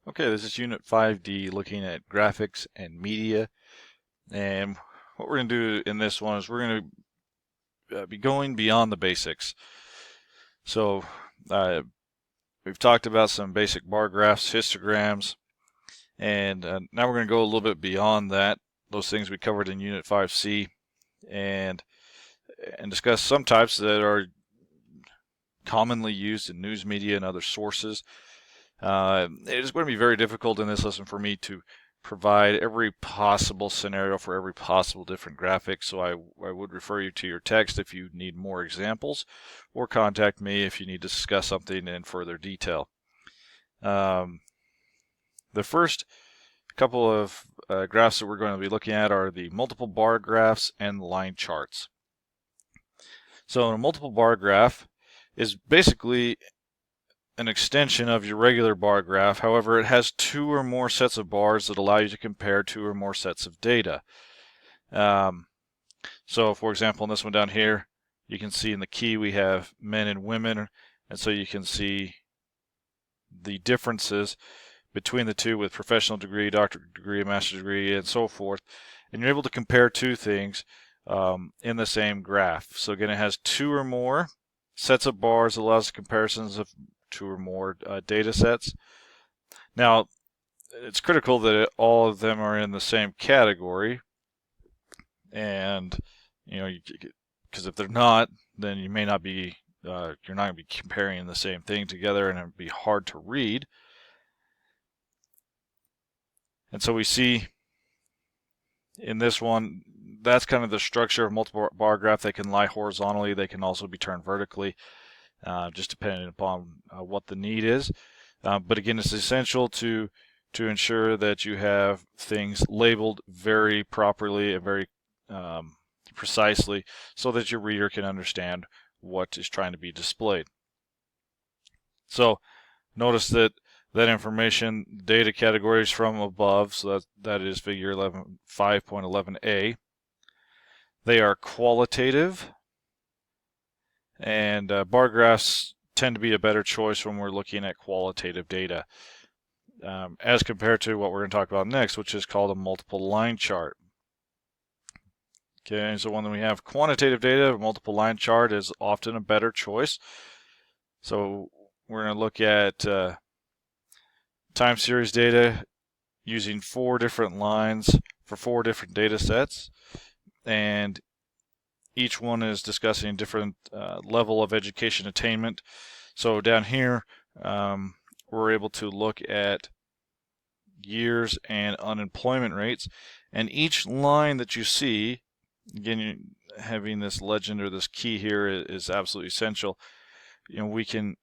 Okay, this is Unit 5D looking at graphics and media. And what we're going to do in this one is we're going to be going beyond the basics. So we've talked about some basic bar graphs, histograms, and now we're going to go a little bit beyond that, those things we covered in Unit 5C, and discuss some types that are commonly used in news media and other sources. It is going to be very difficult in this lesson for me to provide every possible scenario for every possible different graphic, so I would refer you to your text if you need more examples, or contact me if you need to discuss something in further detail. The first couple of graphs that we're going to be looking at are the multiple bar graphs and line charts. So a multiple bar graph is basically an extension of your regular bar graph. However, it has two or more sets of bars that allow you to compare two or more sets of data. So for example, in this one down here, you can see in the key we have men and women, and so you can see the differences between the two with professional degree, doctorate degree, master's degree, and so forth. And you're able to compare two things in the same graph. So again, it has two or more sets of bars that allows comparisons of two or more data sets. Now, it's critical that all of them are in the same category, and because if they're not, then you may not be you're not going to be comparing the same thing together, and it'd be hard to read. And so we see in this one, that's kind of the structure of multiple bar graph. They can lie horizontally, they can also be turned vertically, just depending upon what the need is. But again, it's essential to ensure that you have things labeled very properly and very precisely so that your reader can understand what is trying to be displayed. So notice that information data categories from above, so that is figure 5.11a. They are qualitative, and bar graphs tend to be a better choice when we're looking at qualitative data, as compared to what we're going to talk about next, which is called a multiple line chart. Okay, so when we have quantitative data, a multiple line chart is often a better choice. So we're going to look at time series data using 4 different lines for 4 different data sets, and each one is discussing different level of education attainment. So down here, we're able to look at years and unemployment rates, and each line that you see, again, having this legend or this key here is absolutely essential. We can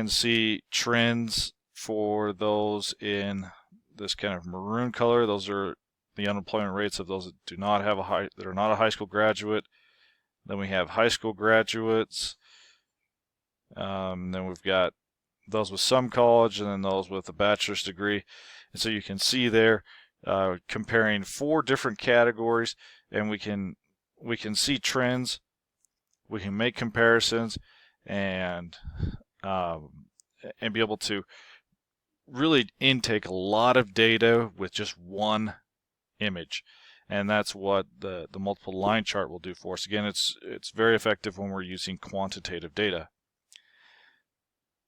see trends for those in this kind of maroon color. Those are the unemployment rates of those that do not have that are not a high school graduate. Then we have high school graduates. Then we've got those with some college, and then those with a bachelor's degree. And so you can see there comparing 4 different categories, and we can see trends. We can make comparisons, and be able to really intake a lot of data with just one image. And that's what the multiple line chart will do for us. Again, it's very effective when we're using quantitative data.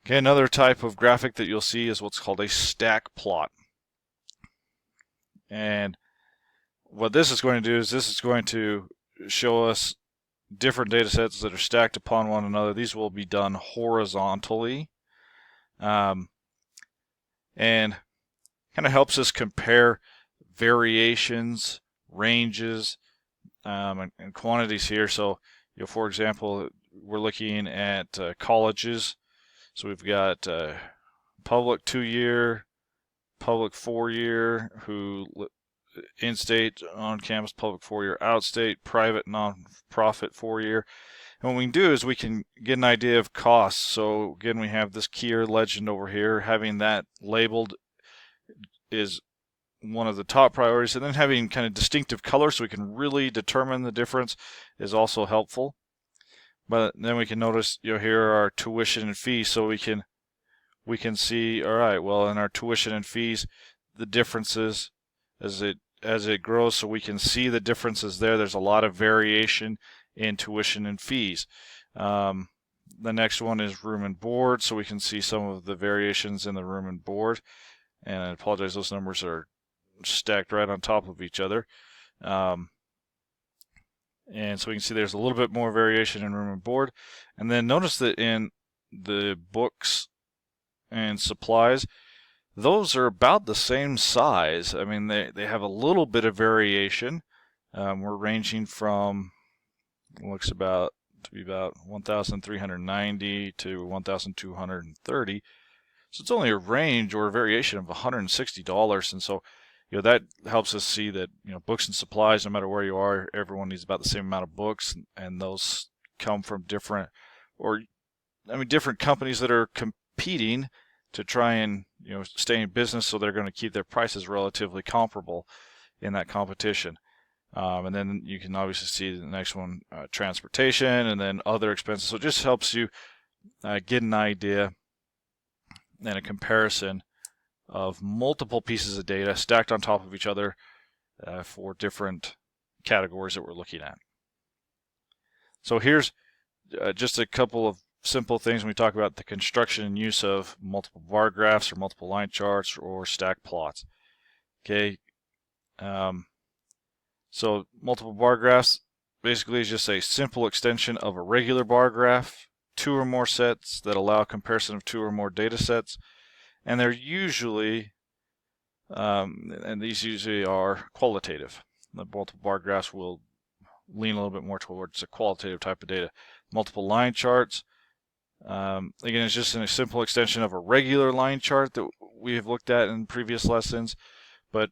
Okay, another type of graphic that you'll see is what's called a stack plot. And what this is going to do is this is going to show us different data sets that are stacked upon one another. These will be done horizontally, and kind of helps us compare variations, ranges, and quantities here. So, for example, we're looking at colleges. So we've got public 2-year, public 4-year, who in-state, on-campus, public 4-year, out-state, private, non-profit 4-year. And what we can do is we can get an idea of costs. So again, we have this key or legend over here. Having that labeled is one of the top priorities, and then having kind of distinctive colors so we can really determine the difference is also helpful. But then we can notice, here are our tuition and fees, so we can we can see, all right, well, in our tuition and fees, the differences as it grows, so we can see the differences there. There's a lot of variation in tuition and fees. The next one is room and board, so we can see some of the variations in the room and board. And I apologize, those numbers are stacked right on top of each other. And so we can see there's a little bit more variation in room and board. And then notice that in the books and supplies, those are about the same size. I mean, they have a little bit of variation. We're ranging from, looks about to be about 1,390 to 1,230. So it's only a range or a variation of $160. And so, that helps us see that, books and supplies, no matter where you are, everyone needs about the same amount of books, and those come from different companies that are competing to try and, stay in business, so they're going to keep their prices relatively comparable in that competition. And then you can obviously see the next one, transportation, and then other expenses. So it just helps you get an idea and a comparison of multiple pieces of data stacked on top of each other for different categories that we're looking at. So here's just a couple of simple things when we talk about the construction and use of multiple bar graphs or multiple line charts or stack plots. Okay. So multiple bar graphs basically is just a simple extension of a regular bar graph, two or more sets that allow comparison of two or more data sets. And they're usually, and these usually are qualitative. The multiple bar graphs will lean a little bit more towards a qualitative type of data. Multiple line charts, again, it's just a simple extension of a regular line chart that we have looked at in previous lessons, but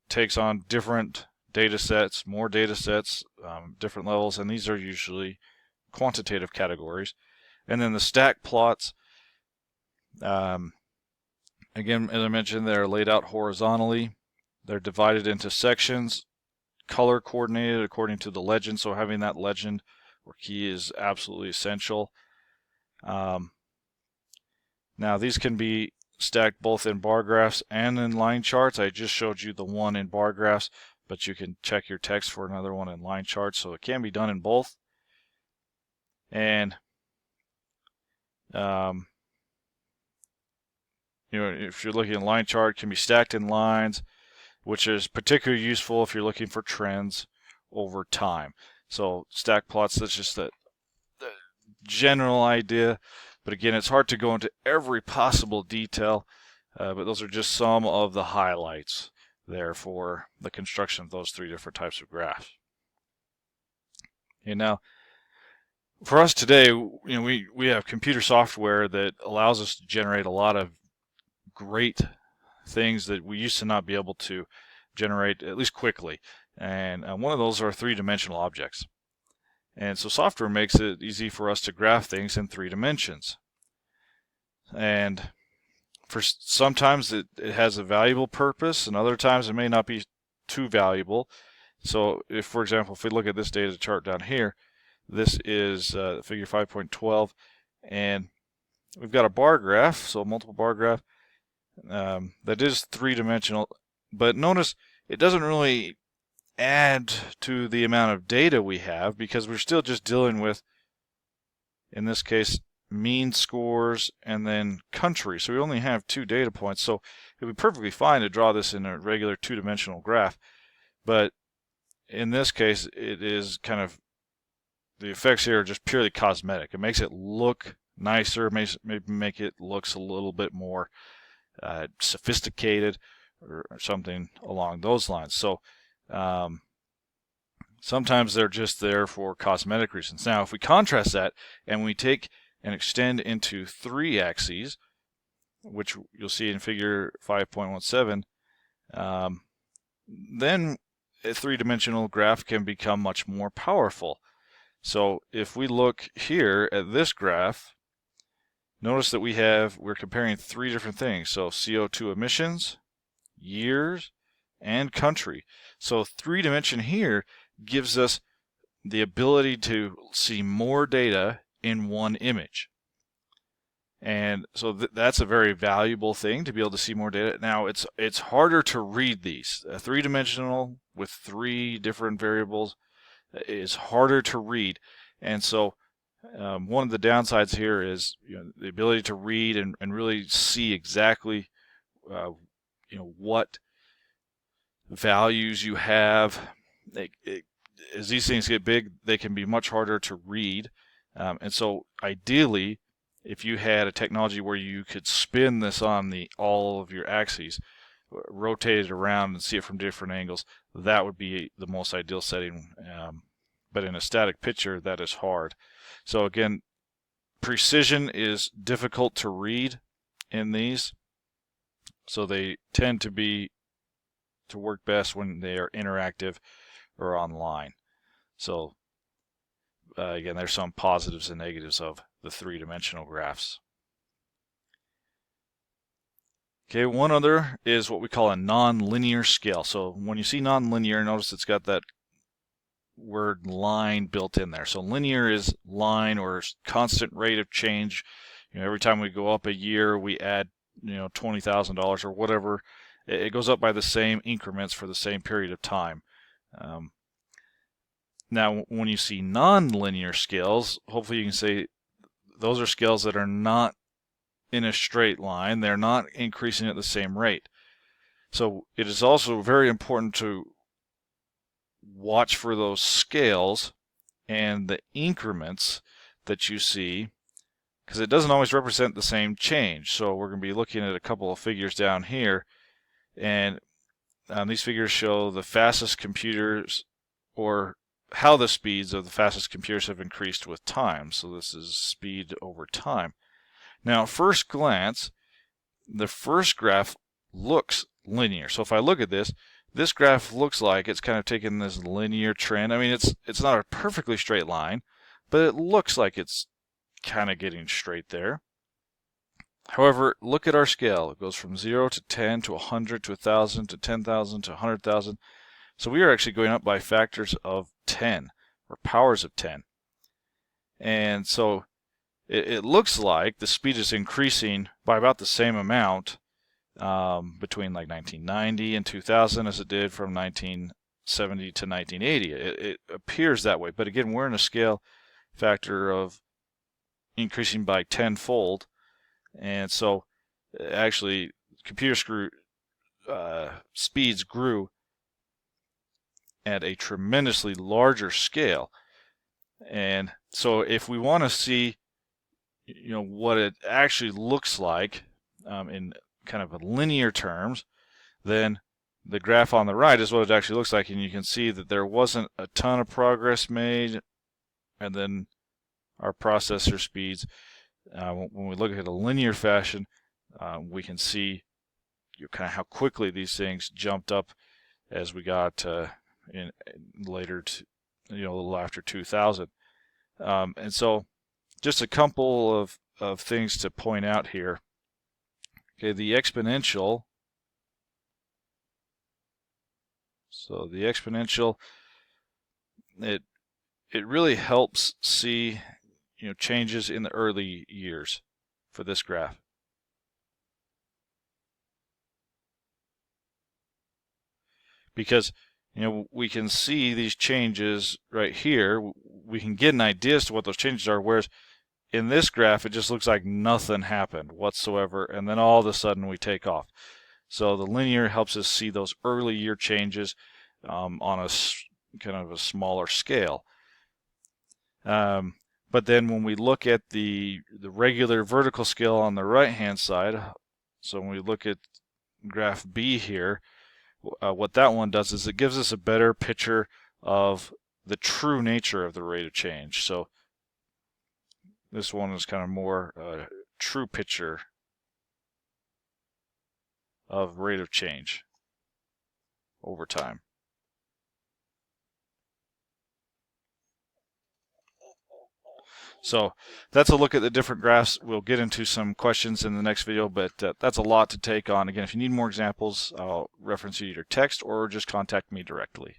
takes on different data sets, more data sets, different levels, and these are usually quantitative categories. And then the stack plots, again, as I mentioned, they're laid out horizontally. They're divided into sections, color coordinated according to the legend, so having that legend or key is absolutely essential. Now these can be stacked both in bar graphs and in line charts. I just showed you the one in bar graphs, but you can check your text for another one in line charts, so it can be done in both. And if you're looking at line chart, it can be stacked in lines, which is particularly useful if you're looking for trends over time. So stack plots, that's just the general idea, but again, it's hard to go into every possible detail, but those are just some of the highlights there for the construction of those three different types of graphs. And now, for us today, we have computer software that allows us to generate a lot of great things that we used to not be able to generate, at least quickly. And one of those are three-dimensional objects. And so software makes it easy for us to graph things in 3 dimensions. And for sometimes it has a valuable purpose, and other times it may not be too valuable. So if, for example, if we look at this data chart down here, this is figure 5.12, and we've got a bar graph, so a multiple bar graph that is 3-dimensional, but notice it doesn't really add to the amount of data we have, because we're still just dealing with, in this case, mean scores and then country. So we only have 2 data points. So it would be perfectly fine to draw this in a regular 2-dimensional graph. But in this case, it is kind of, the effects here are just purely cosmetic. It makes it look nicer, maybe make it looks a little bit more sophisticated or something along those lines. So sometimes they're just there for cosmetic reasons. Now, if we contrast that and we take and extend into 3 axes, which you'll see in figure 5.17, then a 3-dimensional graph can become much more powerful. So if we look here at this graph, notice that we're comparing 3 different things. So CO2 emissions, years, and country. So 3-dimension here gives us the ability to see more data in one image. And so that's a very valuable thing to be able to see more data. Now it's harder to read these. Three-dimensional with 3 different variables is harder to read, and so one of the downsides here is the ability to read and really see exactly what values you have. As these things get big, they can be much harder to read, and so ideally, if you had a technology where you could spin this on all of your axes, rotate it around and see it from different angles, that would be the most ideal setting. But in a static picture, that is hard. So again, precision is difficult to read in these, so they tend to work best when they are interactive or online. So again, there's some positives and negatives of the 3-dimensional graphs. Okay, one other is what we call a nonlinear scale. So when you see nonlinear, notice it's got that word line built in there. So linear is line or constant rate of change. Every time we go up a year, we add $20,000 or whatever. It goes up by the same increments for the same period of time. Now, when you see nonlinear scales, hopefully you can say those are scales that are not in a straight line. They're not increasing at the same rate. So it is also very important to watch for those scales and the increments that you see, because it doesn't always represent the same change. So we're going to be looking at a couple of figures down here, and these figures show the fastest computers, or how the speeds of the fastest computers have increased with time. So this is speed over time. Now, at first glance, the first graph looks linear. So if I look at this graph looks like it's kind of taking this linear trend. I mean, it's not a perfectly straight line, but it looks like it's kind of getting straight there. However, look at our scale. It goes from 0 to 10 to 100 to 1,000 to 10,000 to 100,000. So we are actually going up by factors of 10, or powers of 10. And so it looks like the speed is increasing by about the same amount between like 1990 and 2000 as it did from 1970 to 1980. It appears that way, but again, we're in a scale factor of increasing by tenfold, and so actually computer speeds grew at a tremendously larger scale. And so if we want to see what it actually looks like in kind of linear terms, then the graph on the right is what it actually looks like, and you can see that there wasn't a ton of progress made, and then our processor speeds, when we look at a linear fashion, we can see kind of how quickly these things jumped up as we got in later a little after 2000. And so just a couple of things to point out here. Okay, the exponential. So the exponential, it really helps see changes in the early years for this graph. Because we can see these changes right here. We can get an idea as to what those changes are, whereas in this graph, it just looks like nothing happened whatsoever, and then all of a sudden we take off. So the linear helps us see those early year changes on a kind of a smaller scale. But then when we look at the regular vertical scale on the right-hand side, so when we look at graph B here, what that one does is it gives us a better picture of the true nature of the rate of change. So this one is kind of more true picture of rate of change over time. So that's a look at the different graphs. We'll get into some questions in the next video, but that's a lot to take on. Again, if you need more examples, I'll reference you either text or just contact me directly.